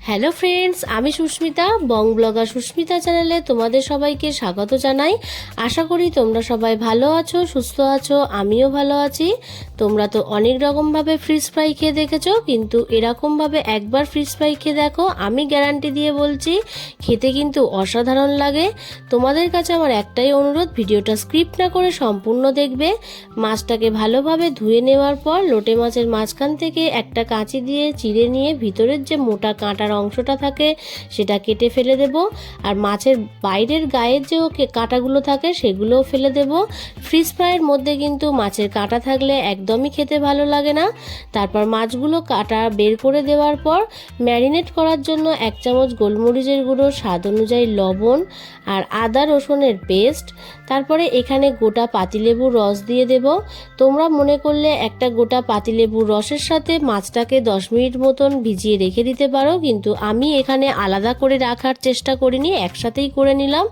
Hello friends, আমি সুস্মিতা, বং blogger Susmita চ্যানেলে তোমাদের সবাইকে স্বাগত জানাই। আশা করি তোমরা সবাই ভালো আছো, সুস্থ আছো, আমিও ভালো আছি। তোমরা তো অনেক রকমভাবে ফিশ ফ্রাই খেয়ে দেখেছো, কিন্তু এরকমভাবে একবার ফিশ ফ্রাই খেয়ে দেখো, আমি গ্যারান্টি দিয়ে বলছি খেতে কিন্তু অসাধারণ লাগে। তোমাদের কাছে আমার একটাই অনুরোধ, ভিডিওটা স্কিপ না করে সম্পূর্ণ দেখবে। মাছটাকে ভালোভাবে ধুয়ে নেওয়ার পর লোটে মাছের মাঝখান থেকে একটা কাঁচি দিয়ে চিড়ে নিয়ে ভিতরের যে মোটা কাঁটার অংশটা থাকে সেটা কেটে ফেলে দেব। আর মাছের বাইরের গায়ের যে কাঁটাগুলো থাকে সেগুলোও ফেলে দেব। ফিশ ফ্রাইয়ের মধ্যে কিন্তু মাছের কাঁটা থাকলে একদমই খেতে ভালো লাগে না। তারপর মাছগুলো কাঁটা বের করে দেওয়ার পর ম্যারিনেট করার জন্য 1 চামচ গোলমরিচের গুঁড়ো, স্বাদ অনুযায়ী লবণ আর আদা রসুনের পেস্ট। তারপরে এখানে গোটা পাতিলেবুর রস দিয়ে দেব। তোমরা মনে করলে একটা গোটা পাতিলেবুর রসের সাথে মাছটাকে 10 মিনিট মতন ভিজিয়ে রেখে দিতে পারো, কিন্তু আমি এখানে আলাদা করে রাখার চেষ্টা করিনি, একসাথেই করে নিলাম।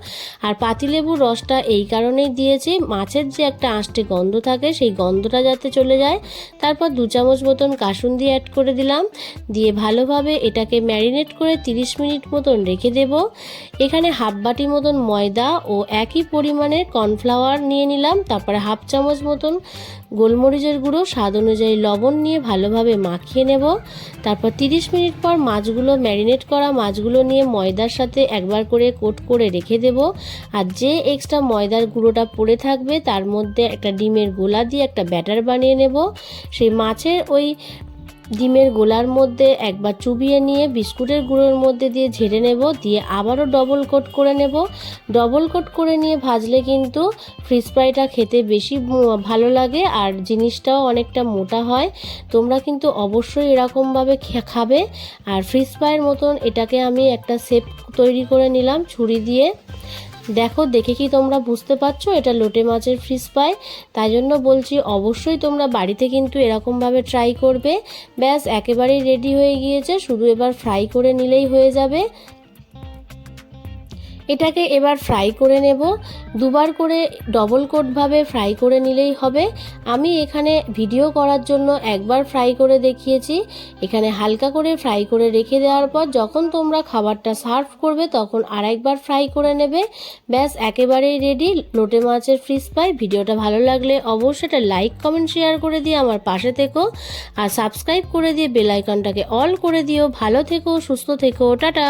আর পাতিলেবুর রসটা এই কারণেই দিয়েছি, মাছের যে একটা আঁশটে গন্ধ থাকে সেই গন্ধটা যাতে চলে যায়। তারপর 2 চামচ মতন কাসুন্দি অ্যাড করে দিলাম, দিয়ে ভালোভাবে এটাকে ম্যারিনেট করে 30 মিনিট মতন রেখে দেব। এখানে হাফ বাটি মতন ময়দা ও একই পরিমাণের কর্নফ্লাওয়ার নিয়ে নিলাম। তারপরে হাফ চামচ মতন গোলমরিচের গুঁড়ো, স্বাদ অনুযায়ী লবণ নিয়ে ভালোভাবে মাখিয়ে নেব। তারপর 30 মিনিট পর মাছগুলো, ম্যারিনেট করা মাছগুলো নিয়ে ময়দার সাথে একবার করে কোট করে রেখে দেব। আর যে এক্সট্রা ময়দার গুঁড়োটা পড়ে থাকবে তার মধ্যে একটা ডিমের গোলা দিয়ে একটা ব্যাটার বানিয়ে নেব। সেই মাছের ওই ডিমের গোলার মধ্যে একবার চুবিয়ে নিয়ে বিস্কুটের গুঁড়োর মধ্যে দিয়ে ঝেড়ে নেব, দিয়ে আবারও ডবল কোট করে নেব। ডবল কোট করে নিয়ে ভাজলে কিন্তু ফিশ ফ্রাইটা খেতে বেশি ভালো লাগে আর জিনিসটাও অনেকটা মোটা হয়। তোমরা কিন্তু অবশ্যই এরকমভাবে খাবে। আর ফিশ ফ্রাইয়ের মতন এটাকে আমি একটা শেপ তৈরি করে নিলাম ছুরি দিয়ে। দেখো, দেখে কি তোমরা বুঝতে পারছো এটা লোটে মাছের ফিশ ফ্রাই? তাই জন্য বলছি অবশ্যই তোমরা বাড়িতে কিন্তু এরকমভাবে ট্রাই করবে। ব্যাস একেবারেই রেডি হয়ে গিয়েছে, শুধু এবার ফ্রাই করে নিলেই হয়ে যাবে। এটাকে এবার ফ্রাই করে নেব, দুবার করে ডবল কোটভাবে ফ্রাই করে নিলেই হবে। আমি এখানে ভিডিও করার জন্য একবার ফ্রাই করে দেখিয়েছি। এখানে হালকা করে ফ্রাই করে রেখে দেওয়ার পর যখন তোমরা খাবারটা সার্ভ করবে তখন আরেকবার ফ্রাই করে নেবে। ব্যাস একেবারেই রেডি লোটে মাছের ফিশ ফ্রাই। ভিডিওটা ভালো লাগলে অবশ্যই এটা লাইক, কমেন্ট, শেয়ার করে দিয়ে আমার পাশে থেকো, আর সাবস্ক্রাইব করে দিয়ে বেল আইকনটাকে অল করে দিও। ভালো থেকো, সুস্থ থেকো, টাটা।